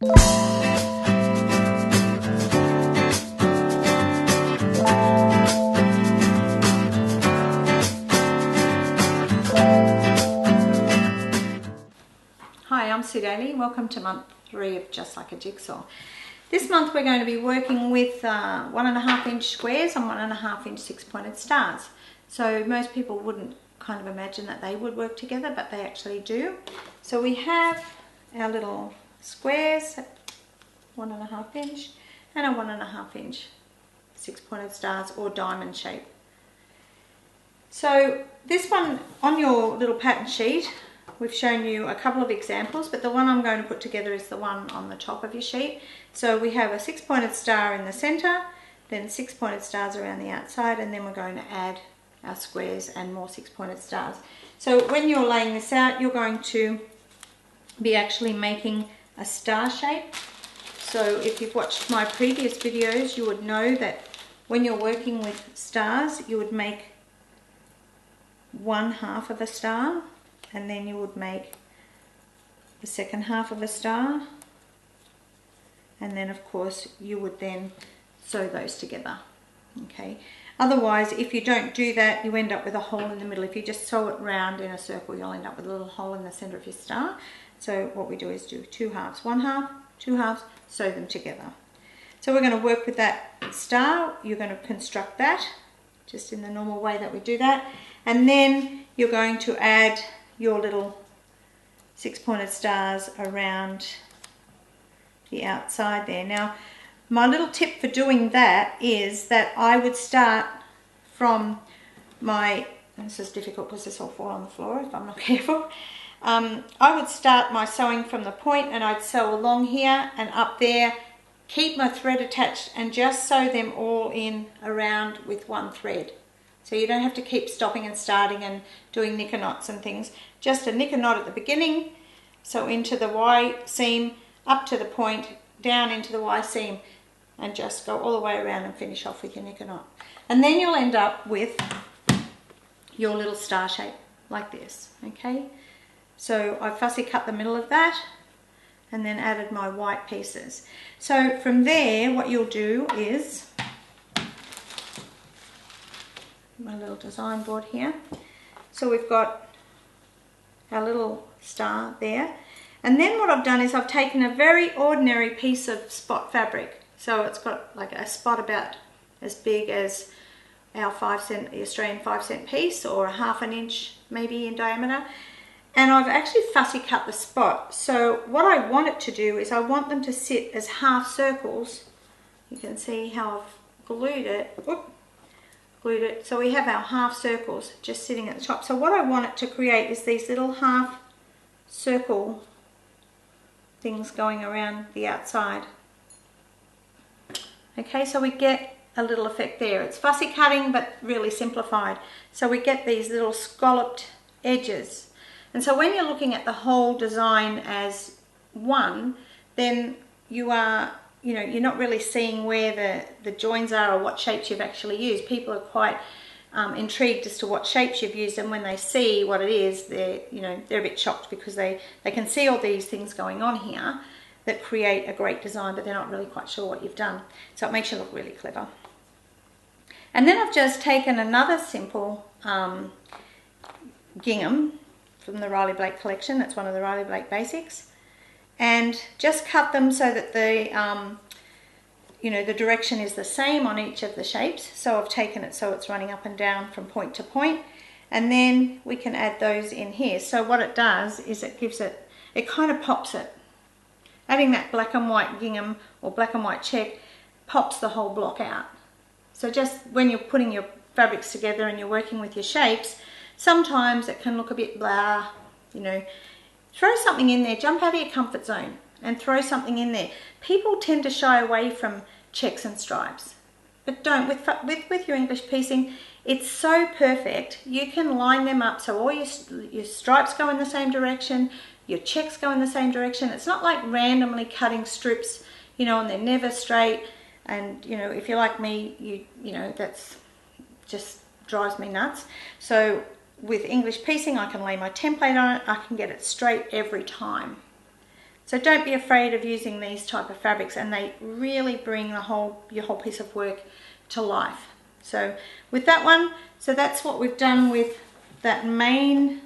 Hi, I'm Sue Daley. Welcome to month 3 of Just Like a Jigsaw. This month we're going to be working with 1.5 inch squares and 1.5 inch 6-pointed stars. So most people wouldn't kind of imagine that they would work together, but they actually do. So we have our little squares, 1.5 inch and a 1.5 inch 6-pointed stars or diamond shape. So this one on your little pattern sheet, we've shown you a couple of examples, but the one I'm going to put together is the one on the top of your sheet. So we have a 6-pointed star in the center, then 6-pointed stars around the outside, and then we're going to add our squares and more 6-pointed stars. So when you're laying this out, you're going to be actually making a star shape. So if you've watched my previous videos, you would know that when you're working with stars, you would make 1/2 of a star, and then you would make the second half of a star, and then of course you would then sew those together. Okay, otherwise if you don't do that, you end up with a hole in the middle. If you just sew it round in a circle, you'll end up with a little hole in the center of your star. So what we do is do 2 halves, 1/2, 2 halves, sew them together. So we're going to work with that star. You're going to construct that just in the normal way that we do that, and then you're going to add your little 6-pointed stars around the outside there. Now, my little tip for doing that is that I would start from my, and this is difficult because this will fall on the floor if I'm not careful. I would start my sewing from the point, and I'd sew along here and up there, keep my thread attached, and just sew them all in around with one thread. So you don't have to keep stopping and starting and doing knicker knots and things. Just a knicker knot at the beginning, so into the Y seam, up to the point, down into the Y seam, and just go all the way around and finish off with your knicker knot. And then you'll end up with your little star shape like this, okay? So I fussy cut the middle of that and then added my white pieces. So from there, what you'll do is, my little design board here. So we've got our little star there. And then what I've done is I've taken a very ordinary piece of spot fabric. So it's got like a spot about as big as our Australian 5-cent piece, or a 1/2 inch maybe in diameter. And I've actually fussy cut the spot. So what I want it to do is I want them to sit as half circles. You can see how I've glued it. Glued it. So we have our half circles just sitting at the top. So what I want it to create is these little half circle things going around the outside. Okay, so we get a little effect there. It's fussy cutting but really simplified. So we get these little scalloped edges. And so when you're looking at the whole design as one, then you are, you know, you're not really seeing where the joins are or what shapes you've actually used. People are quite intrigued as to what shapes you've used, and when they see what it is, they're a bit shocked because they can see all these things going on here that create a great design, but they're not really quite sure what you've done. So it makes you look really clever. And then I've just taken another simple gingham from the Riley Blake collection. That's one of the Riley Blake basics, and just cut them so that the the direction is the same on each of the shapes. So I've taken it so it's running up and down from point to point, and then we can add those in here. So what it does is it gives it, it kind of pops it. Adding that black and white gingham or black and white check pops the whole block out. So just when you're putting your fabrics together and you're working with your shapes, sometimes it can look a bit blah, throw something in there, jump out of your comfort zone and throw something in there. People tend to shy away from checks and stripes, but don't. With your English piecing, it's so perfect. You can line them up so all your stripes go in the same direction, your checks go in the same direction. It's not like randomly cutting strips, and they're never straight. And if you're like me, that's just drives me nuts. So with English piecing, I can lay my template on it. I can get it straight every time. So don't be afraid of using these type of fabrics, and they really bring your whole piece of work to life. So with that one, so that's what we've done with that main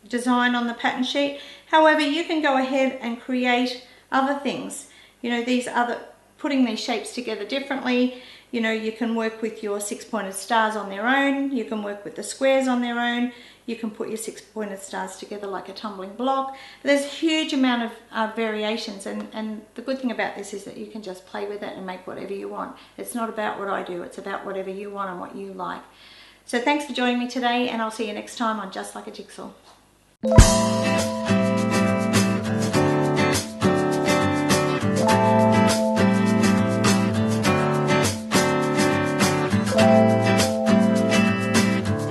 design on the pattern sheet. However, you can go ahead and create other things. You know, putting these shapes together differently. You know, you can work with your 6-pointed stars on their own. You can work with the squares on their own. You can put your 6-pointed stars together like a tumbling block. There's a huge amount of variations, and the good thing about this is that you can just play with it and make whatever you want. It's not about what I do, it's about whatever you want and what you like. So thanks for joining me today, and I'll see you next time on Just Like a Jigsaw.